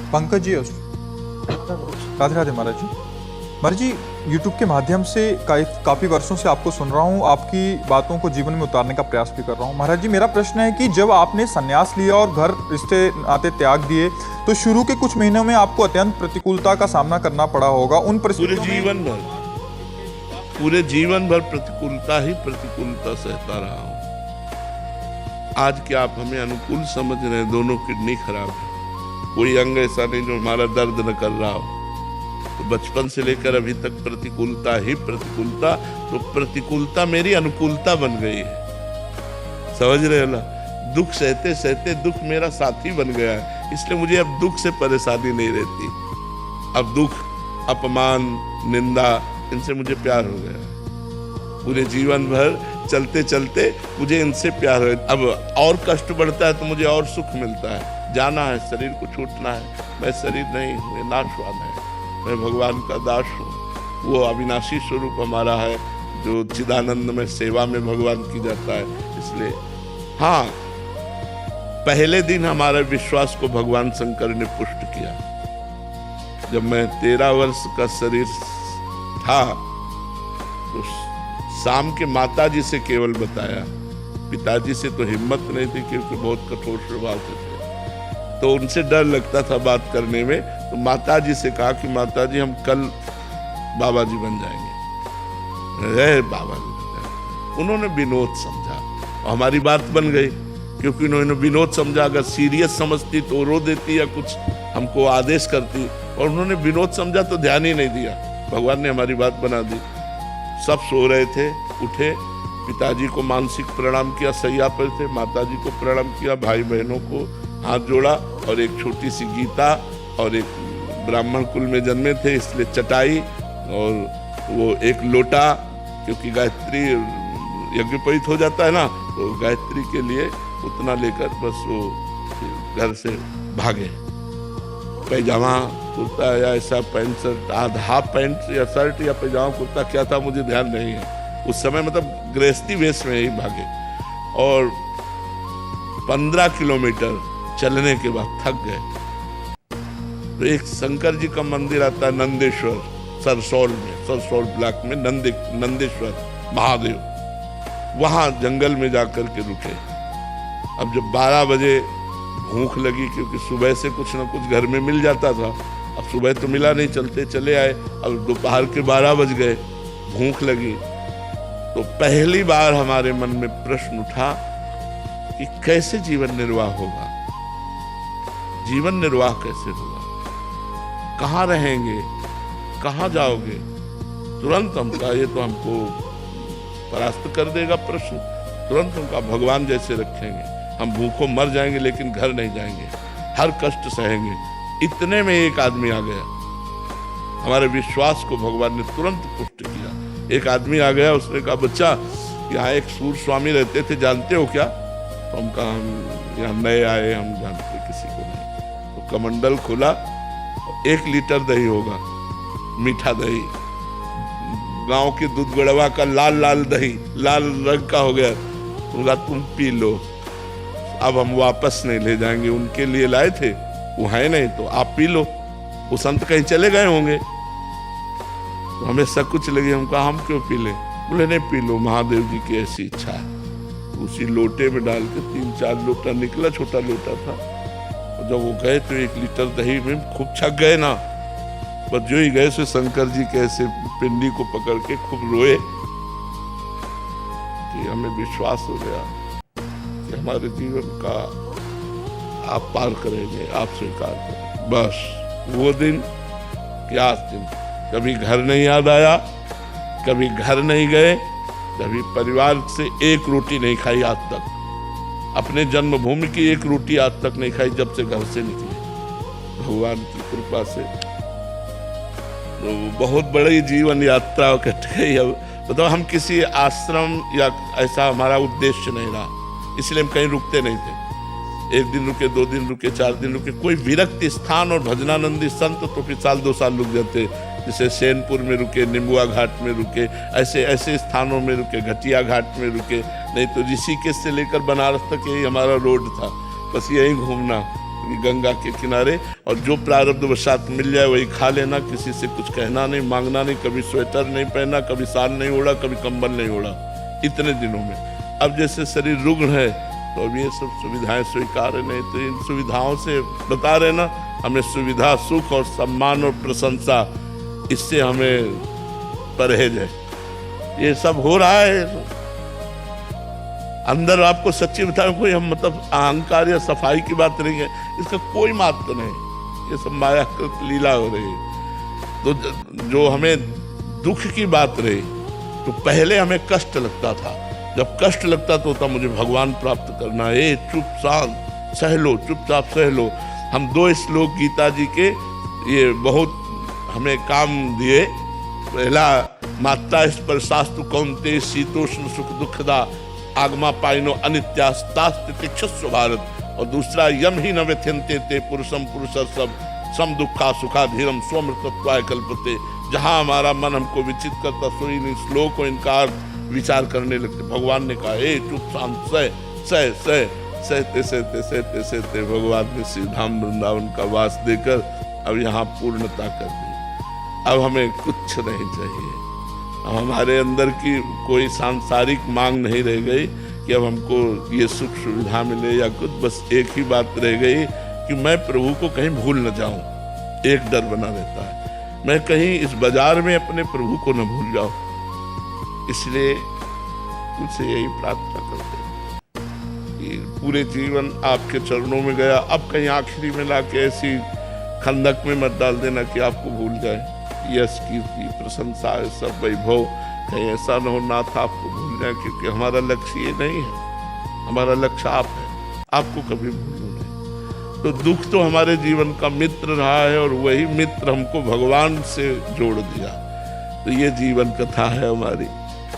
पंकज जी राधे राधे महाराज जी। महाराज जी, YouTube के माध्यम से काफ़ी वर्षों से आपको सुन रहा हूँ, आपकी बातों को जीवन में उतारने का प्रयास भी कर रहा हूँ। महाराज जी, मेरा प्रश्न है कि जब आपने संन्यास लिया और घर रिश्ते नाते त्याग दिए तो शुरू के कुछ महीनों में आपको अत्यंत प्रतिकूलता का सामना करना पड़ा होगा। उन परिस्थितियों में पूरे जीवन भर प्रतिकूलता ही प्रतिकूलता सहता रहा हूँ। आज क्या आप हमें अनुकूल समझ रहे हैं? दोनों किडनी खराब है, कोई अंग ऐसा नहीं जो हमारा दर्द न कर रहा हो। तो बचपन से लेकर अभी तक प्रतिकूलता ही प्रतिकूलता, तो प्रतिकूलता मेरी अनुकूलता बन गई है। समझ रहे हो ना? दुख सहते सहते दुख मेरा साथी बन गया है, इसलिए मुझे अब दुख से परेशानी नहीं रहती। अब दुख, अपमान, निंदा, इनसे मुझे प्यार हो गया। पूरे जीवन भर चलते चलते मुझे इनसे प्यार हो। अब और कष्ट बढ़ता है तो मुझे और सुख मिलता है। जाना है, शरीर को छूटना है। मैं शरीर नहीं हूँ, ये नाशवान है। मैं भगवान का दास हूँ। वो अविनाशी स्वरूप हमारा है जो चिदानंद में सेवा में भगवान की जाता है। इसलिए हाँ, पहले दिन हमारे विश्वास को भगवान शंकर ने पुष्ट किया। जब मैं 13 वर्ष का शरीर था तो शाम के माताजी से केवल बताया, पिताजी से तो हिम्मत नहीं थी क्योंकि बहुत कठोर स्वभाव के थे, तो उनसे डर लगता था बात करने में। तो माताजी से कहा कि माताजी हम कल बाबा जी बन जाएंगे। बाबा जी बन जाएंगे। उन्होंने विनोद समझा और हमारी बात बन गई, क्योंकि उन्होंने विनोद समझा। अगर सीरियस समझती तो रो देती या कुछ हमको आदेश करती, और उन्होंने विनोद समझा तो ध्यान ही नहीं दिया। भगवान ने हमारी बात बना दी। सब सो रहे थे, उठे, पिताजी को मानसिक प्रणाम किया, सैया पर थे, माताजी को प्रणाम किया, भाई बहनों को हाथ जोड़ा, और एक छोटी सी गीता, और एक ब्राह्मण कुल में जन्मे थे इसलिए चटाई, और वो एक लोटा, क्योंकि गायत्री यज्ञोपवीत हो जाता है ना, तो गायत्री के लिए उतना लेकर बस वो घर से भागे। पैजामा कुर्ता या ऐसा पैंट शर्ट, हाफ पैंट या शर्ट या पैजामा कुर्ता क्या था मुझे ध्यान नहीं है उस समय, मतलब गृहस्थी वेश में ही भागे। और 15 किलोमीटर चलने के बाद थक गए। तो एक शंकर जी का मंदिर आता है नंदेश्वर, सरसौल में, सरसौल ब्लॉक में नंदेश्वर महादेव, वहां जंगल में जाकर के रुके। अब जब 12 बजे भूख लगी, क्योंकि सुबह से कुछ ना कुछ घर में मिल जाता था, अब सुबह तो मिला नहीं, चलते चले आए। अब दोपहर के 12 बज गए, भूख लगी। तो पहली बार हमारे मन में प्रश्न उठा कि कैसे जीवन निर्वाह होगा, जीवन निर्वाह कैसे होगा, कहाँ रहेंगे, कहाँ जाओगे। तुरंत हम कहा ये तो हमको परास्त कर देगा प्रश्न। तुरंत हम कहा भगवान जैसे रखेंगे, हम भूखों मर जाएंगे लेकिन घर नहीं जाएंगे, हर कष्ट सहेंगे। इतने में एक आदमी आ गया, हमारे विश्वास को भगवान ने तुरंत पुष्ट किया। एक आदमी आ गया, उसने कहा बच्चा यहाँ एक सूर स्वामी रहते थे, जानते हो क्या? तो हम कहा हम यहाँ नए आए, हम जानते किसी को नहीं। तो कमंडल खोला, 1 लीटर दही होगा, मीठा दही, गांव के दूध गड़वा का लाल लाल दही, लाल रंग का हो गया। बोला तुम पी लो, अब हम वापस नहीं ले जाएंगे, उनके लिए लाए थे, वो है नहीं, तो आप पी लो। वो संत कहीं चले गए होंगे। तो हमें सब कुछ लगी, हम कहा हम क्यों पी ले? बोले नहीं पी लो, महादेव जी की ऐसी इच्छा है। उसी लोटे में डाल के 3-4 लोटा निकला, छोटा लोटा था। और जब वो गए तो 1 लीटर दही में खूब छक गए ना, बस जो ही गए सो शंकर जी के ऐसे पिंडी को पकड़ के खूब रोए कि हमें विश्वास हो गया कि हमारे जीवन का आप पार करेंगे, आप स्वीकार करेंगे। बस वो दिन क्या दिन, कभी घर नहीं याद आया, कभी घर नहीं गए, कभी परिवार से एक रोटी नहीं खाई आज तक, अपने जन्मभूमि की एक रोटी आज तक नहीं खाई जब से घर से निकले, भगवान की कृपा से। तो बहुत बड़ी जीवन यात्रा कट गई। अब बताओ, हम किसी आश्रम या ऐसा हमारा उद्देश्य नहीं रहा, इसलिए हम कहीं रुकते नहीं थे। 1 दिन रुके, 2 दिन रुके, 4 दिन रुके, कोई विरक्त स्थान और भजनानंदी संत तो फिर साल 2 साल रुक जाते, जैसे सैनपुर में रुके, निम्बुआ घाट में रुके, ऐसे ऐसे स्थानों में रुके, घटिया घाट में रुके। नहीं तो ऋषिकेश से लेकर बनारस तक यही हमारा रोड था, बस यही घूमना, गंगा के किनारे, और जो प्रारब्धवशात मिल जाए वही खा लेना, किसी से कुछ कहना नहीं, मांगना नहीं, कभी स्वेटर नहीं पहना, कभी साल नहीं ओढ़ा, कभी कंबल नहीं ओढ़ा इतने दिनों में। अब जैसे शरीर रुग्ण है तो अब ये सब सुविधाएं स्वीकार्य नहीं, तो इन सुविधाओं से बता रहे ना, हमें सुविधा, सुख और सम्मान और प्रशंसा, इससे हमें परहेज है। ये सब हो रहा है अंदर। आपको सच्ची बताऊं, कोई हम मतलब अहंकार या सफाई की बात नहीं है, इसका कोई महत्व नहीं, ये सब माया लीला हो रही है। तो जो हमें दुख की बात रही, तो पहले हमें कष्ट लगता था, जब कष्ट लगता तो होता मुझे भगवान प्राप्त करना है, चुप शांत सह लो, चुपचाप सह लो। हम 2 श्लोक गीता जी के ये बहुत हमें काम दिए। पहला, मात्रा स्पर्शास्तु कौन्तेय शीतोष्ण सुख दुखदा आगमा पाइनो अनित्यास्तास्तितिक्षस्व भारत, और दूसरा, यम ही न व्यथ्यन्ते ते पुरुषम पुरुषर्षभ सम दुखा सुखा धीरम स्वमृतत्वाय कल्पते। जहाँ हमारा मन हमको विचित करता, सो इन श्लोक को इनका विचार करने लगते। भगवान ने कहा, ए चुप शांत सह सह सह सहते सहते सहते सहते भगवान ने श्री धाम वृंदावन का वास देकर अब यहाँ पूर्णता कर दी। अब हमें कुछ नहीं चाहिए, अब हमारे अंदर की कोई सांसारिक मांग नहीं रह गई कि अब हमको ये सुख सुविधा मिले या कुछ। बस एक ही बात रह गई कि मैं प्रभु को कहीं भूल न जाऊं, एक डर बना रहता है, मैं कहीं इस बाजार में अपने प्रभु को न भूल जाऊं। इसलिए तुमसे यही प्रार्थना करते हैं कि पूरे जीवन आपके चरणों में गया, अब कहीं आखिरी में लाके ऐसी खंदक में मत डाल देना कि आपको भूल जाए। यश कीर्ति प्रशंसा सब वैभव, कहीं ऐसा न हो नाथ आपको भूल जाए, क्योंकि हमारा लक्ष्य ये नहीं है, हमारा लक्ष्य आप है, आपको कभी भूलो नहीं। तो दुख तो हमारे जीवन का मित्र रहा है, और वही मित्र हमको भगवान से जोड़ दिया। तो ये जीवन कथा है हमारी,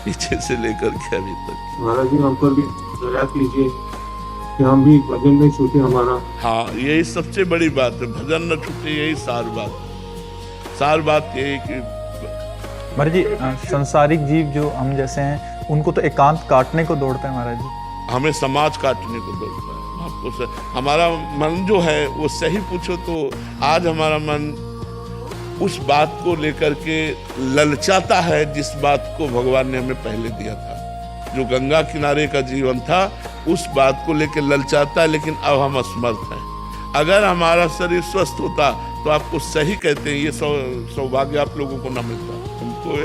पीछे से लेकर के अभी तक। महाराज जी, हम पर भी दया कीजिए कि हम भी भजन नहीं छूटे हमारा। हाँ, यही सबसे बड़ी बात है, भजन न छूटे, यही सार बात यही कि महाराज जी, संसारिक जीव जो हम जैसे हैं, उनको तो एकांत काटने को दौड़ते हैं महाराज जी। हमें समाज काटने को दौड़ता है। आपको हमारा मन जो है वो सही पूछो तो आज हमारा मन उस बात को लेकर के ललचाता है जिस बात को भगवान ने हमें पहले दिया था। जो गंगा किनारे का जीवन था उस बात को लेकर ललचाता है, लेकिन अब हम असमर्थ हैं। अगर हमारा शरीर स्वस्थ होता तो आपको सही कहते हैं, ये सौभाग्य आप लोगों को ना मिलता, हमको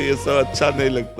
ये सब अच्छा नहीं लगता।